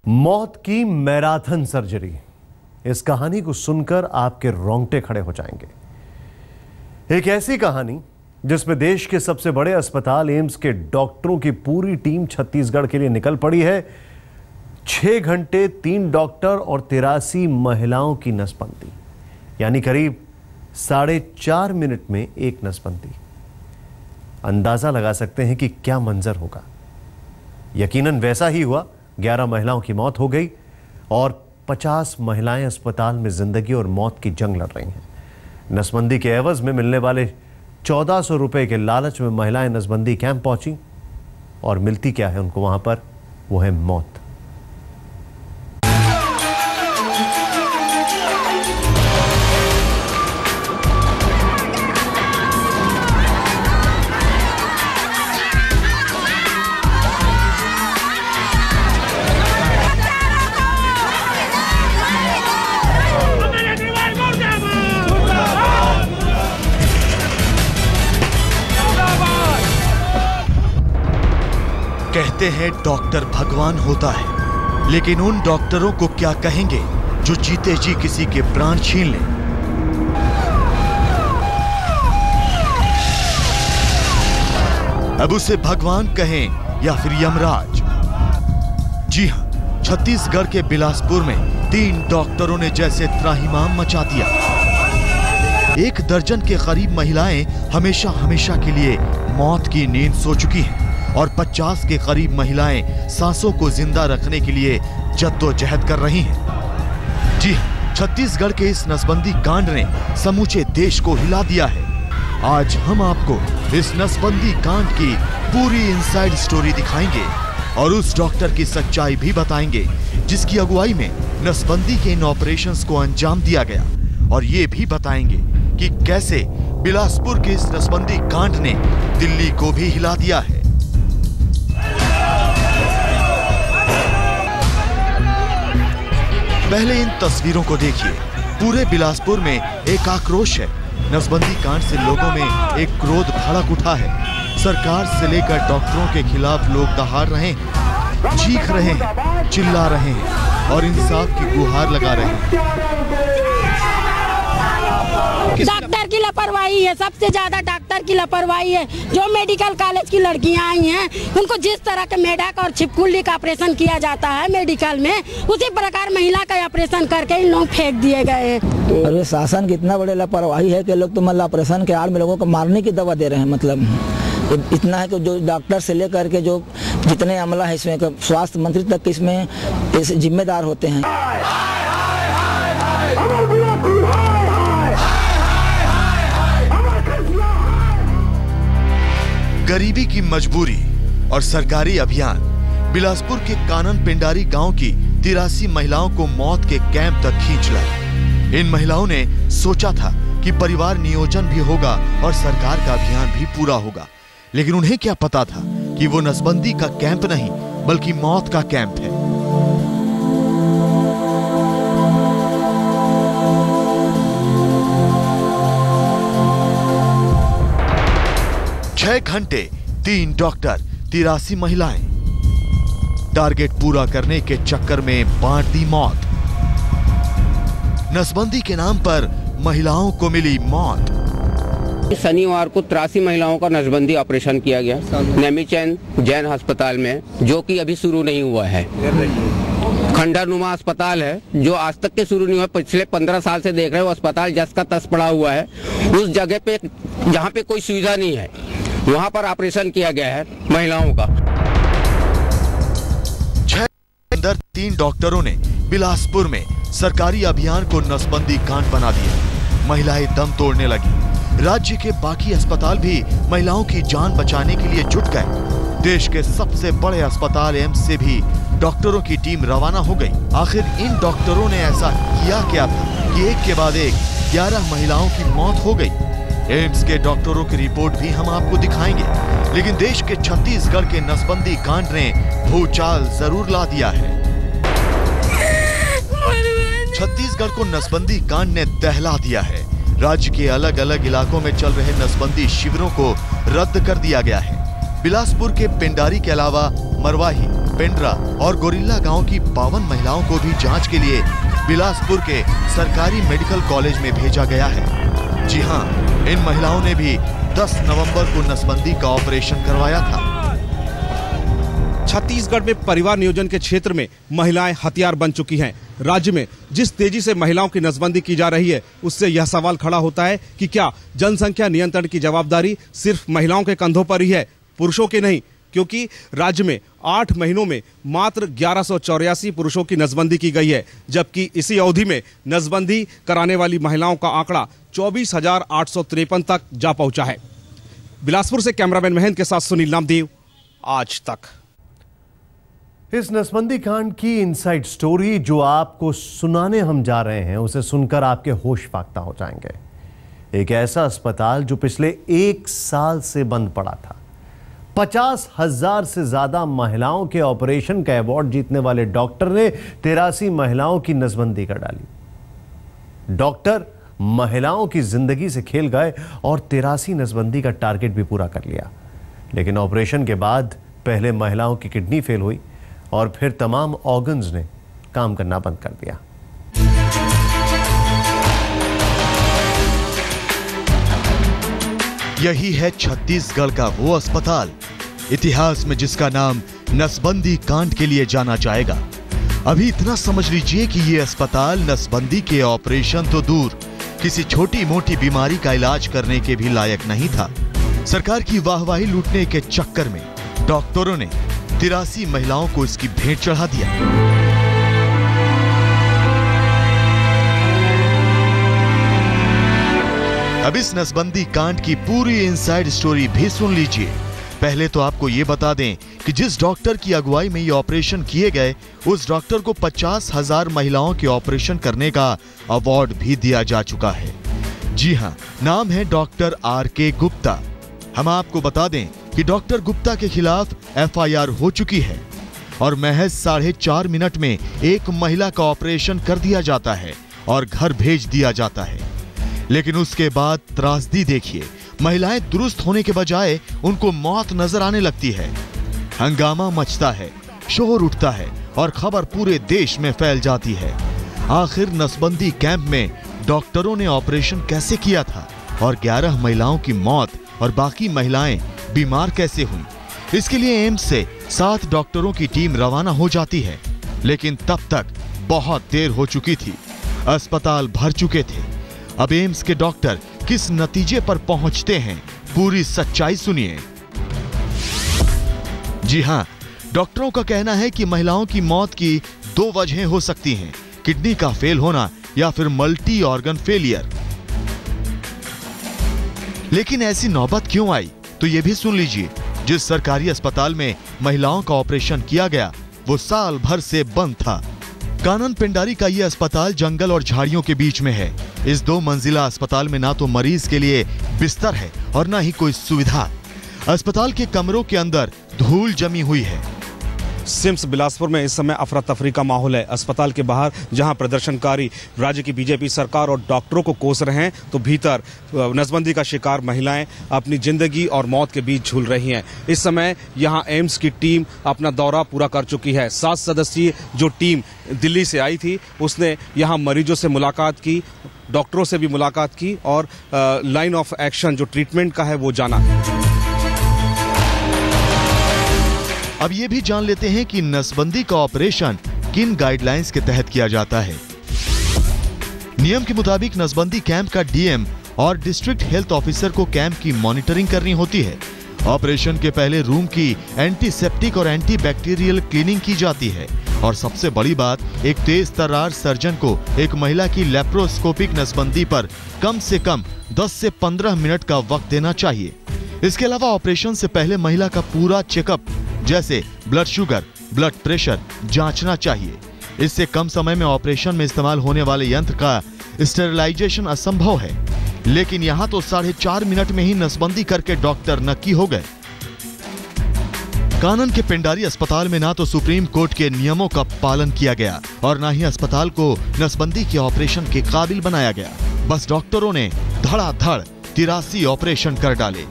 मौत की marathon surgery, इस कहानी को सुनकर आपके रोंगटे खड़े हो जाएंगे। एक ऐसी कहानी जिसमें देश के सबसे बड़े अस्पताल एम्स के डॉक्टरों की पूरी टीम छत्तीसगढ़ के लिए निकल पड़ी है। 6 घंटे 3 डॉक्टर और 83 महिलाओं की नसबंदी, यानी करीब 4.5 मिनट में एक नसबंदी। अंदाजा लगा सकते हैं कि क्या मंजर होगा। यकीनन वैसा ही हुआ। 11 महिलाओं की मौत हो गई और 50 महिलाएं अस्पताल में जिंदगी और मौत की जंग लड़ रही हैं। नसबंदी के एवज में मिलने वाले 1400 रुपए के लालच में महिलाएं नसबंदी कैंप पहुंची और मिलती क्या है उनको वहां पर? वो है मौत। कहते हैं डॉक्टर भगवान होता है, लेकिन उन डॉक्टरों को क्या कहेंगे जो जीते जी किसी के प्राण छीन लें। अब उसे भगवान कहें या फिर यमराज। जी हां, छत्तीसगढ़ के बिलासपुर में 3 डॉक्टरों ने जैसे त्राहिमाम मचा दिया। 1 दर्जन के करीब महिलाएं हमेशा हमेशा के लिए मौत की नींद सो चुकी हैं और 50 के करीब महिलाएं सांसों को जिंदा रखने के लिए जद्दोजहद कर रही हैं। जी, छत्तीसगढ़ के इस नसबंदी कांड ने समूचे देश को हिला दिया है। आज हम आपको इस नसबंदी कांड की पूरी इनसाइड स्टोरी दिखाएंगे और उस डॉक्टर की सच्चाई भी बताएंगे जिसकी अगुवाई में नसबंदी के इन ऑपरेशंस को अंजाम दिया गया, और ये भी बताएंगे कि कैसे बिलासपुर के इस नसबंदी कांड ने दिल्ली को भी हिला दिया है। पहले इन तस्वीरों को देखिए। पूरे बिलासपुर में एक आक्रोश है। नसबंदी कांड से लोगों में एक क्रोध भड़क उठा है। सरकार से लेकर डॉक्टरों के खिलाफ लोग दहाड़ रहे हैं, चीख रहे हैं, चिल्ला रहे हैं और इंसाफ की गुहार लगा रहे हैं। डॉक्टर की लापरवाही है, सबसे ज्यादा डॉक्टर की लापरवाही है। जो मेडिकल कॉलेज की लड़कियां आई हैं, उनको जिस तरह के मेढक और छिपकुली का ऑपरेशन किया जाता है मेडिकल में, उसी प्रकार महिला का ऑपरेशन करके इन लोग फेंक दिए गए। अरे शासन की इतना बड़े लापरवाही है कि लोग तो मतलब ऑपरेशन के आड़ में लोगों को मारने की दवा दे रहे हैं। मतलब इतना है कि जो डॉक्टर से लेकर के जो जितने अमला है इसमें, स्वास्थ्य मंत्री तक इसमें जिम्मेदार होते हैं। गरीबी की मजबूरी और सरकारी अभियान बिलासपुर के कानन पिंडारी गांव की 83 महिलाओं को मौत के कैंप तक खींच लाए। इन महिलाओं ने सोचा था कि परिवार नियोजन भी होगा और सरकार का अभियान भी पूरा होगा, लेकिन उन्हें क्या पता था कि वो नसबंदी का कैंप नहीं बल्कि मौत का कैंप है। छह घंटे 3 डॉक्टर 83 महिलाएं, टारगेट पूरा करने के चक्कर में बांट दी मौत। नसबंदी के नाम पर महिलाओं को मिली मौत। शनिवार को 83 महिलाओं का नसबंदी ऑपरेशन किया गया नेमीचंद जैन अस्पताल में, जो कि अभी शुरू नहीं हुआ है। खंडरनुमा अस्पताल है जो आज तक के शुरू नहीं हुआ। पिछले 15 साल से देख रहे हो अस्पताल जस का तस पड़ा हुआ है। उस जगह पे जहाँ पे कोई सुविधा नहीं है, वहाँ पर ऑपरेशन किया गया है महिलाओं का। 6 अंदर 3 डॉक्टरों ने बिलासपुर में सरकारी अभियान को नसबंदी कांड बना दिया। महिलाएं दम तोड़ने लगी। राज्य के बाकी अस्पताल भी महिलाओं की जान बचाने के लिए जुट गए। देश के सबसे बड़े अस्पताल एम्स से भी डॉक्टरों की टीम रवाना हो गई। आखिर इन डॉक्टरों ने ऐसा किया क्या था कि एक के बाद एक 11 महिलाओं की मौत हो गई। एम्स के डॉक्टरों की रिपोर्ट भी हम आपको दिखाएंगे, लेकिन देश के छत्तीसगढ़ के नसबंदी कांड ने भूचाल जरूर ला दिया है। छत्तीसगढ़ को नसबंदी कांड ने दहला दिया है। राज्य के अलग अलग इलाकों में चल रहे नसबंदी शिविरों को रद्द कर दिया गया है। बिलासपुर के पिंडारी के अलावा मरवाही, पेंड्रा और गोरिल्ला गांव की 52 महिलाओं को भी जांच के लिए बिलासपुर के सरकारी मेडिकल कॉलेज में भेजा गया है। जी हां, इन महिलाओं ने भी 10 नवंबर को नसबंदी का ऑपरेशन करवाया था। छत्तीसगढ़ में परिवार नियोजन के क्षेत्र में महिलाएं हथियार बन चुकी हैं। राज्य में जिस तेजी से महिलाओं की नसबंदी की जा रही है, उससे यह सवाल खड़ा होता है कि क्या जनसंख्या नियंत्रण की जवाबदारी सिर्फ महिलाओं के कंधों पर ही है, पुरुषों के नहीं? क्योंकि राज्य में 8 महीनों में मात्र 1184 पुरुषों की नसबंदी की गई है, जबकि इसी अवधि में नसबंदी कराने वाली महिलाओं का आंकड़ा 24,853 तक जा पहुंचा है। बिलासपुर से कैमरामैन महेंद्र के साथ सुनील नामदेव, आज तक। इस नसबंदी कांड की इनसाइड स्टोरी जो आपको सुनाने हम जा रहे हैं, उसे सुनकर आपके होश फाख्ता हो जाएंगे। एक ऐसा अस्पताल जो पिछले 1 साल से बंद पड़ा था, 50,000 से ज्यादा महिलाओं के ऑपरेशन का अवार्ड जीतने वाले डॉक्टर ने 83 महिलाओं की नसबंदी कर डाली। डॉक्टर महिलाओं की जिंदगी से खेल गए और 83 नसबंदी का टारगेट भी पूरा कर लिया। लेकिन ऑपरेशन के बाद पहले महिलाओं की किडनी फेल हुई और फिर तमाम ऑर्गन्स ने काम करना बंद कर दिया। यही है छत्तीसगढ़ का वो अस्पताल, इतिहास में जिसका नाम नसबंदी कांड के लिए जाना जाएगा। अभी इतना समझ लीजिए कि ये अस्पताल नसबंदी के ऑपरेशन तो दूर, किसी छोटी मोटी बीमारी का इलाज करने के भी लायक नहीं था। सरकार की वाहवाही लूटने के चक्कर में डॉक्टरों ने 83 महिलाओं को इसकी भेंट चढ़ा दिया। अब इस नसबंदी कांड की पूरी इनसाइड स्टोरी भी सुन लीजिए। पहले तो आपको ये बता दें कि जिस डॉक्टर की अगुवाई में ये ऑपरेशन किए गए, उस डॉक्टर को 50,000 महिलाओं के ऑपरेशन करने का अवार्ड भी दिया जा चुका है। जी हां, नाम है डॉक्टर R.K. गुप्ता। हम आपको बता दें कि डॉक्टर गुप्ता के खिलाफ FIR हो चुकी है और महज 4.5 मिनट में एक महिला का ऑपरेशन कर दिया जाता है और घर भेज दिया जाता है। लेकिन उसके बाद त्रासदी देखिए, महिलाएं दुरुस्त होने के बजाय उनको मौत नजर आने लगती है। हंगामा मचता है, शोर उठता है और खबर पूरे देश में फैल जाती है। आखिर नसबंदी कैंप में डॉक्टरों ने ऑपरेशन कैसे किया था और 11 महिलाओं की मौत और बाकी महिलाएं बीमार कैसे हुई? इसके लिए एम्स से 7 डॉक्टरों की टीम रवाना हो जाती है, लेकिन तब तक बहुत देर हो चुकी थी। अस्पताल भर चुके थे। अब एम्स के डॉक्टर किस नतीजे पर पहुंचते हैं, पूरी सच्चाई सुनिए। जी हां, डॉक्टरों का कहना है कि महिलाओं की मौत की 2 वजहें हो सकती हैं, किडनी का फेल होना या फिर मल्टी ऑर्गन फेलियर। लेकिन ऐसी नौबत क्यों आई, तो ये भी सुन लीजिए। जिस सरकारी अस्पताल में महिलाओं का ऑपरेशन किया गया, वो साल भर से बंद था। कानन पेंडारी का ये अस्पताल जंगल और झाड़ियों के बीच में है। इस 2 मंजिला अस्पताल में ना तो मरीज के लिए बिस्तर है और ना ही कोई सुविधा। अस्पताल के कमरों के अंदर धूल जमी हुई है। सिम्स बिलासपुर में इस समय अफरा तफरी का माहौल है। अस्पताल के बाहर जहां प्रदर्शनकारी राज्य की बीजेपी सरकार और डॉक्टरों को कोस रहे हैं, तो भीतर नसबंदी का शिकार महिलाएं अपनी जिंदगी और मौत के बीच झूल रही हैं। इस समय यहां एम्स की टीम अपना दौरा पूरा कर चुकी है। 7 सदस्यीय जो टीम दिल्ली से आई थी, उसने यहां मरीजों से मुलाकात की, डॉक्टरों से भी मुलाकात की और लाइन ऑफ एक्शन जो ट्रीटमेंट का है वो जाना। अब ये भी जान लेते हैं कि नसबंदी का ऑपरेशन किन गाइडलाइंस के तहत किया जाता है। नियम के मुताबिक नसबंदी कैंप का डीएम और डिस्ट्रिक्ट हेल्थ ऑफिसर को कैंप की मॉनिटरिंग करनी होती है। ऑपरेशन के पहले रूम की एंटीसेप्टिक और एंटीबैक्टीरियल क्लीनिंग की जाती है और सबसे बड़ी बात, एक तेज तर्रार सर्जन को एक महिला की लेप्रोस्कोपिक नसबंदी पर कम से कम 10 से 15 मिनट का वक्त देना चाहिए। इसके अलावा ऑपरेशन से पहले महिला का पूरा चेकअप जैसे ब्लड शुगर, ब्लड प्रेशर जांचना चाहिए। इससे कम समय में ऑपरेशन में इस्तेमाल होने वाले यंत्र का स्टेरिलाइजेशन असंभव है। लेकिन यहाँ तो 4.5 मिनट में ही नसबंदी करके डॉक्टर नक्की हो गए। कानन के पेंडारी अस्पताल में ना तो सुप्रीम कोर्ट के नियमों का पालन किया गया और ना ही अस्पताल को नसबंदी के ऑपरेशन के काबिल बनाया गया। बस डॉक्टरों ने धड़ाधड़ 83 ऑपरेशन कर डाले।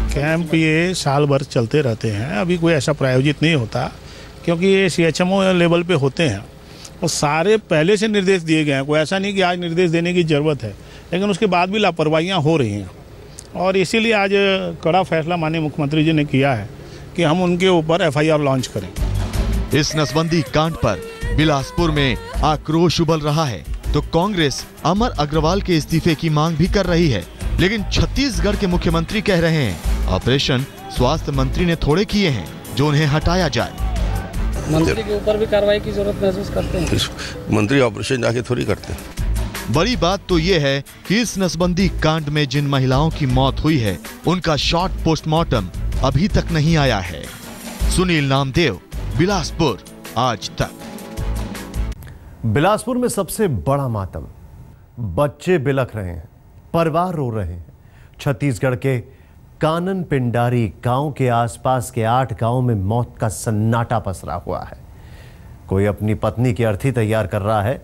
कैंप ये साल भर चलते रहते हैं। अभी कोई ऐसा प्रायोजित नहीं होता क्योंकि ये CHMO लेवल पे होते हैं और सारे पहले से निर्देश दिए गए हैं। कोई ऐसा नहीं कि आज निर्देश देने की ज़रूरत है, लेकिन उसके बाद भी लापरवाहियाँ हो रही हैं और इसीलिए आज कड़ा फैसला माननीय मुख्यमंत्री जी ने किया है कि हम उनके ऊपर FIR लॉन्च करें। इस नसबंदी कांड पर बिलासपुर में आक्रोश उबल रहा है तो कांग्रेस अमर अग्रवाल के इस्तीफे की मांग भी कर रही है, लेकिन छत्तीसगढ़ के मुख्यमंत्री कह रहे हैं ऑपरेशन स्वास्थ्य मंत्री ने थोड़े किए हैं जो उन्हें हटाया जाए। मंत्री के ऊपर भी कार्रवाई की जरूरत महसूस करते हैं? मंत्री ऑपरेशन जाके थोड़ी करते हैं। बड़ी बात तो ये है कि इस नसबंदी कांड में जिन महिलाओं की मौत हुई है उनका शॉर्ट पोस्टमार्टम अभी तक नहीं आया है। सुनील नामदेव, बिलासपुर, आज तक। बिलासपुर में सबसे बड़ा मातम, बच्चे बिलख रहे हैं, परिवार रो रहे हैं। छत्तीसगढ़ के कानन पिंडारी गांव के आसपास के 8 गांव में मौत का सन्नाटा पसरा हुआ है। कोई अपनी पत्नी की अर्थी तैयार कर रहा है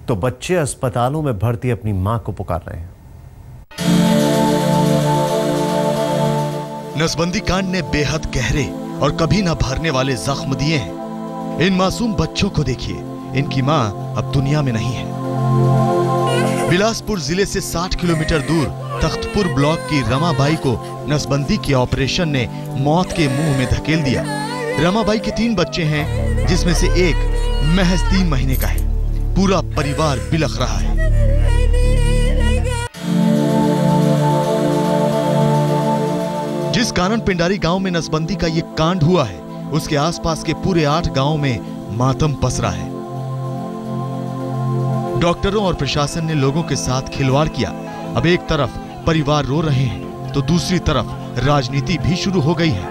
तो बच्चे अस्पतालों में भर्ती अपनी मां को पुकार रहे हैं। नसबंदी कांड ने बेहद गहरे और कभी न भरने वाले जख्म दिए हैं। इन मासूम बच्चों को देखिए, इनकी मां अब दुनिया में नहीं है। बिलासपुर जिले से 60 किलोमीटर दूर तख्तपुर ब्लॉक की रमाबाई को नसबंदी के ऑपरेशन ने मौत के मुंह में धकेल दिया। रमाबाई के 3 बच्चे हैं, जिसमें से एक महज 3 महीने का है। पूरा परिवार बिलख रहा है। जिस कानन पिंडारी गांव में नसबंदी का ये कांड हुआ है, उसके आसपास के पूरे 8 गांव में मातम पसरा है। डॉक्टरों और प्रशासन ने लोगों के साथ खिलवाड़ किया। अब एक तरफ परिवार रो रहे हैं तो दूसरी तरफ राजनीति भी शुरू हो गई है।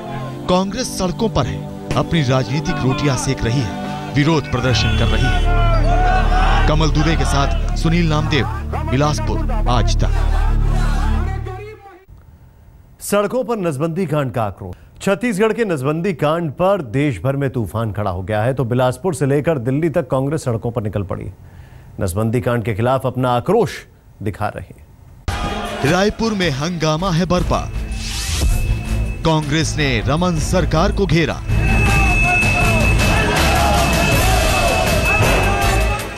कांग्रेस सड़कों पर है, अपनी राजनीतिक रोटियां सेक रही है, विरोध प्रदर्शन कर रही है। कमल दुबे के साथ सुनील नामदेव, बिलासपुर, आज तक। सड़कों पर नसबंदी कांड का आक्रोश। छत्तीसगढ़ के नसबंदी कांड पर देश भर में तूफान खड़ा हो गया है तो बिलासपुर से लेकर दिल्ली तक कांग्रेस सड़कों पर निकल पड़ी। नसबंदी कांड के खिलाफ अपना आक्रोश दिखा रही है। रायपुर में हंगामा है बरपा। कांग्रेस ने रमन सरकार को घेरा।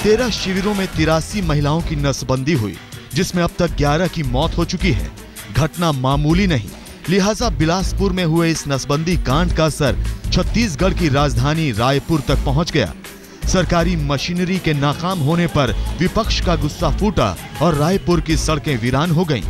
13 शिविरों में 83 महिलाओं की नसबंदी हुई, जिसमें अब तक 11 की मौत हो चुकी है। घटना मामूली नहीं, लिहाजा बिलासपुर में हुए इस नसबंदी कांड का असर छत्तीसगढ़ की राजधानी रायपुर तक पहुंच गया। सरकारी मशीनरी के नाकाम होने पर विपक्ष का गुस्सा फूटा और रायपुर की सड़कें वीरान हो गईं।